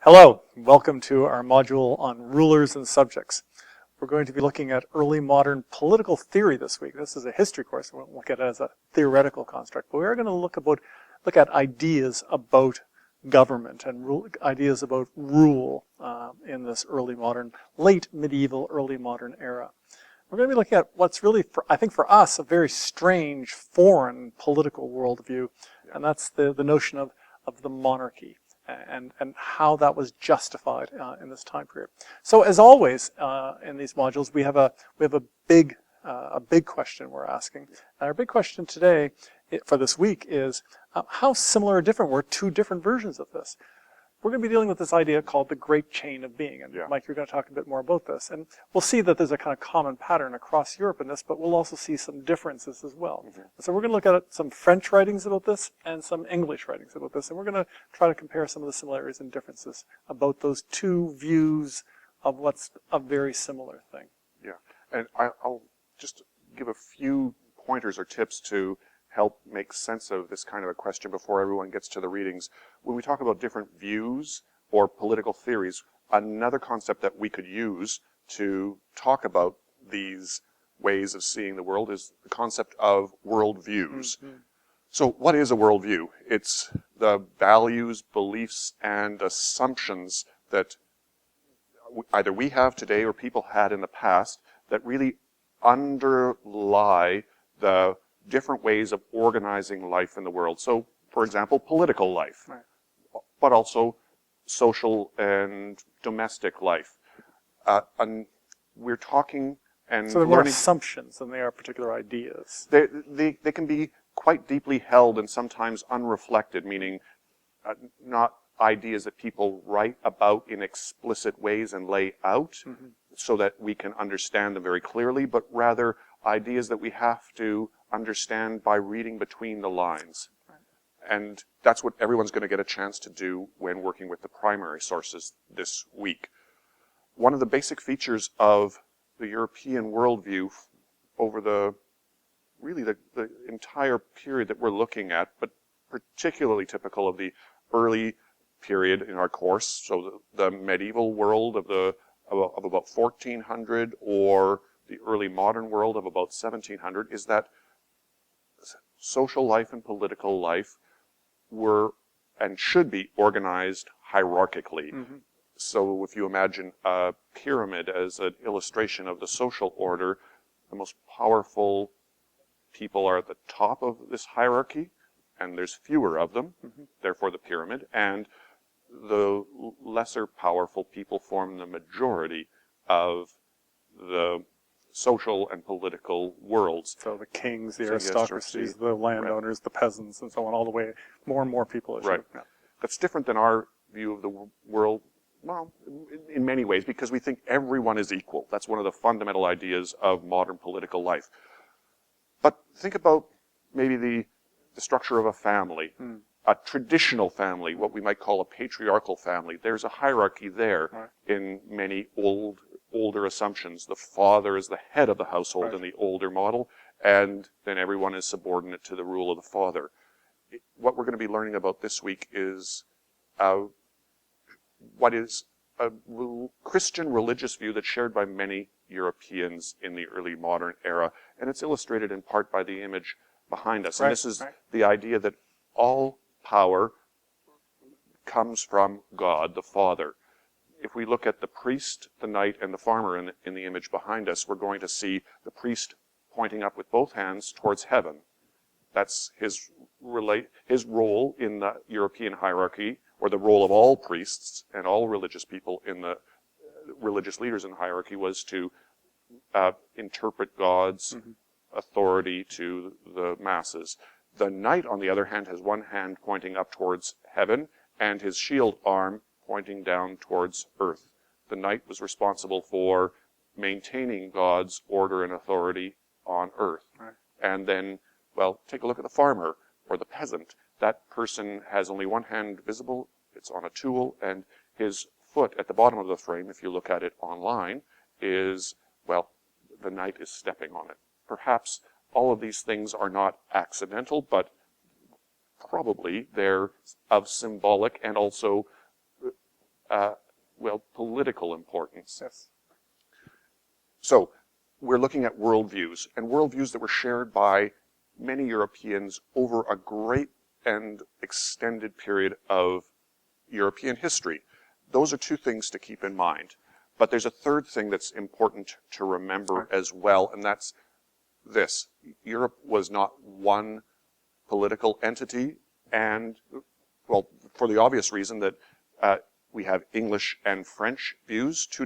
Hello, welcome to our module on rulers and subjects. We're going to be looking at early modern political theory this week. This is a history course, we won't look at it as a theoretical construct, but we're going to look at ideas about government and ideas about rule in this late medieval, early modern era. We're going to be looking at what's really, I think for us, a very strange foreign political worldview, and that's the notion of the monarchy. And how that was justified in this time period. So as always in these modules, we have a big question we're asking. And our big question today for this week is how similar or different were two different versions of this? We're going to be dealing with this idea called the Great Chain of Being. And Mike, you're going to talk a bit more about this. And we'll see that there's a kind of common pattern across Europe in this, but we'll also see some differences as well. Mm-hmm. So we're going to look at some French writings about this and some English writings about this. And we're going to try to compare some of the similarities and differences about those two views of what's a very similar thing. Yeah, and I'll just give a few pointers or tips to help make sense of this kind of a question before everyone gets to the readings. When we talk about different views or political theories, another concept that we could use to talk about these ways of seeing the world is the concept of worldviews. Mm-hmm. So what is a worldview? It's the values, beliefs, and assumptions that either we have today or people had in the past that really underlie the different ways of organizing life in the world. So, for example, political life, right, but also social and domestic life. And we're talking and so they're more assumptions than they are particular ideas. They can be quite deeply held and sometimes unreflected, meaning not ideas that people write about in explicit ways and lay out mm-hmm. so that we can understand them very clearly, but rather ideas that we have to understand by reading between the lines. Right. And that's what everyone's going to get a chance to do when working with the primary sources this week. One of the basic features of the European worldview over the entire period that we're looking at, but particularly typical of the early period in our course, so the medieval world of about 1400 or the early modern world of about 1700, is that social life and political life were and should be organized hierarchically. Mm-hmm. So if you imagine a pyramid as an illustration of the social order, the most powerful people are at the top of this hierarchy, and there's fewer of them, mm-hmm. therefore the pyramid, and the lesser powerful people form the majority of the social and political worlds. So the kings, the aristocracies, the landowners, right, the peasants, and so on, all the way, more and more people. Right. Yeah. That's different than our view of the world, well, in many ways, because we think everyone is equal. That's one of the fundamental ideas of modern political life. But think about maybe the structure of a family, a traditional family, what we might call a patriarchal family. There's a hierarchy there, right, in many older assumptions. The father is the head of the household, right, in the older model, and then everyone is subordinate to the rule of the father. What we're going to be learning about this week is what is a Christian religious view that's shared by many Europeans in the early modern era, and it's illustrated in part by the image behind us. Right, and this is right, the idea that all power comes from God, the Father. If we look at the priest, the knight, and the farmer in the image behind us, we're going to see the priest pointing up with both hands towards heaven. That's his role in the European hierarchy, or the role of all priests and all religious people in the religious leaders in the hierarchy, was to interpret God's mm-hmm. authority to the masses. The knight, on the other hand, has one hand pointing up towards heaven and his shield arm pointing down towards earth. The knight was responsible for maintaining God's order and authority on earth. Right. And then, well, take a look at the farmer or the peasant. That person has only one hand visible, it's on a tool, and his foot at the bottom of the frame, if you look at it online, is, well, the knight is stepping on it. Perhaps all of these things are not accidental, but probably they're of symbolic and also well, political importance. Yes. So we're looking at worldviews, and worldviews that were shared by many Europeans over a great and extended period of European history. Those are two things to keep in mind. But there's a third thing that's important to remember as well, and that's this. Europe was not one political entity, and, well, for the obvious reason that we have English and French views, two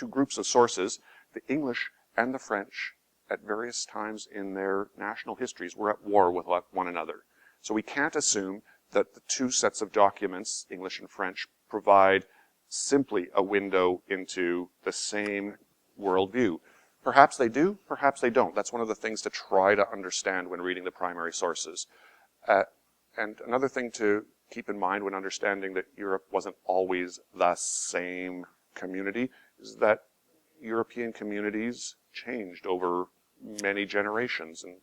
groups of sources. The English and the French, at various times in their national histories, were at war with one another. So we can't assume that the two sets of documents, English and French, provide simply a window into the same worldview. Perhaps they do, perhaps they don't. That's one of the things to try to understand when reading the primary sources. And another thing to keep in mind when understanding that Europe wasn't always the same community is that European communities changed over many generations. And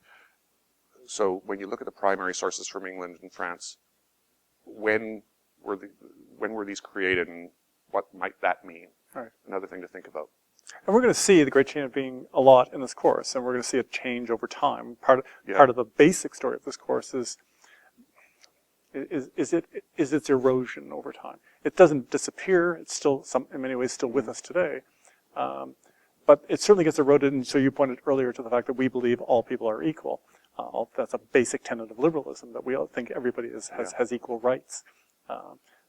so when you look at the primary sources from England and France, when were these created and what might that mean? Right. Another thing to think about. And we're going to see the Great Chain of Being a lot in this course, and we're going to see it change over time. Part of the basic story of this course is its erosion over time. It doesn't disappear. It's still in many ways still with us today. But it certainly gets eroded, and so you pointed earlier to the fact that we believe all people are equal. That's a basic tenet of liberalism, that we all think everybody has equal rights.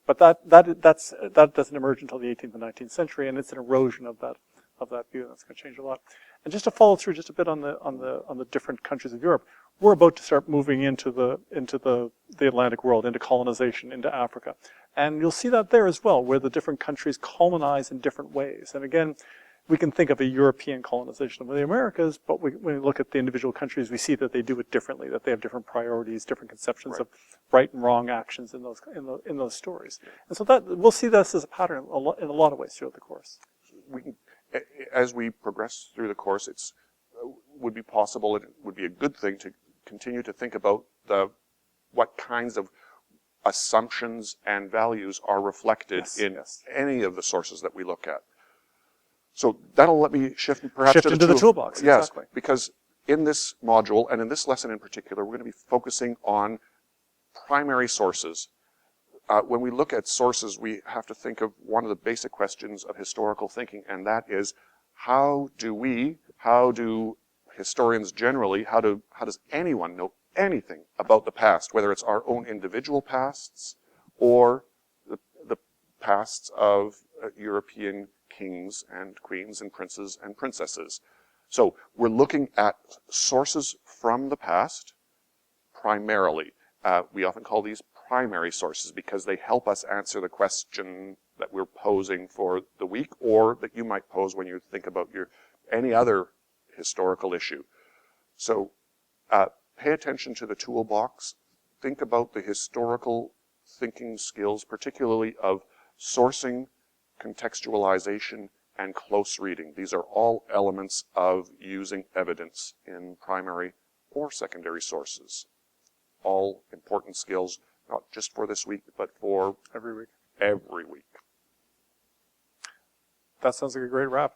But that doesn't emerge until the 18th and 19th century, and it's an erosion of that view, and that's going to change a lot. And just to follow through just a bit on the different countries of Europe, we're about to start moving into the Atlantic world, into colonization, into Africa. And you'll see that there as well, where the different countries colonize in different ways. And again, we can think of a European colonization of the Americas, but when we look at the individual countries, we see that they do it differently, that they have different priorities, different conceptions of right and wrong actions in those stories. And so that we'll see this as a pattern in a lot of ways throughout the course. As we progress through the course, it would be possible, it would be a good thing to continue to think about what kinds of assumptions and values are reflected in any of the sources that we look at. So that'll let me shift perhaps into the toolbox. Yes, exactly. Because in this module, and in this lesson in particular, we're going to be focusing on primary sources. When we look at sources, we have to think of one of the basic questions of historical thinking, and that is, how do historians generally, how does anyone know anything about the past, whether it's our own individual pasts or the pasts of European kings and queens and princes and princesses? So we're looking at sources from the past primarily. We often call these primary sources because they help us answer the question that we're posing for the week, or that you might pose when you think about any other historical issue. So pay attention to the toolbox. Think about the historical thinking skills, particularly of sourcing, contextualization, and close reading. These are all elements of using evidence in primary or secondary sources. All important skills, not just for this week, but for every week. Every week. That sounds like a great wrap.